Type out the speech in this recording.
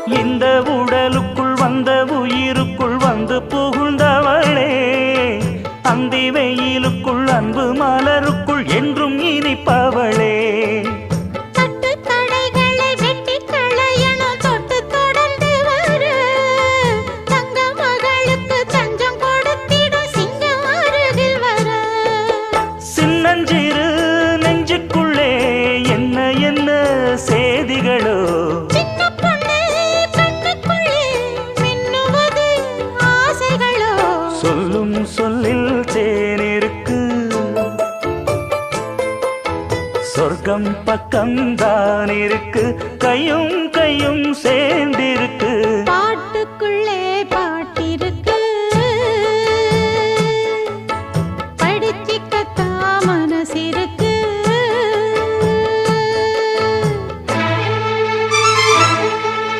இந்த உடலுக்குள் வந்த உயிருக்குள் வந்து புகுந்தவளே, அந்தி வெயிலுக்குள் அன்பு மலருக்குள் என்றும் இனிப்பவளே. சின்னஞ்சிறு நெஞ்சுக்குள்ளே என்ன என்ன சேதிகளோ, சொல்லும் சொல்லில் தேனிருக்கு, சொர்க்கம் பக்கம்தான் இருக்கு, கையும் கையும் சே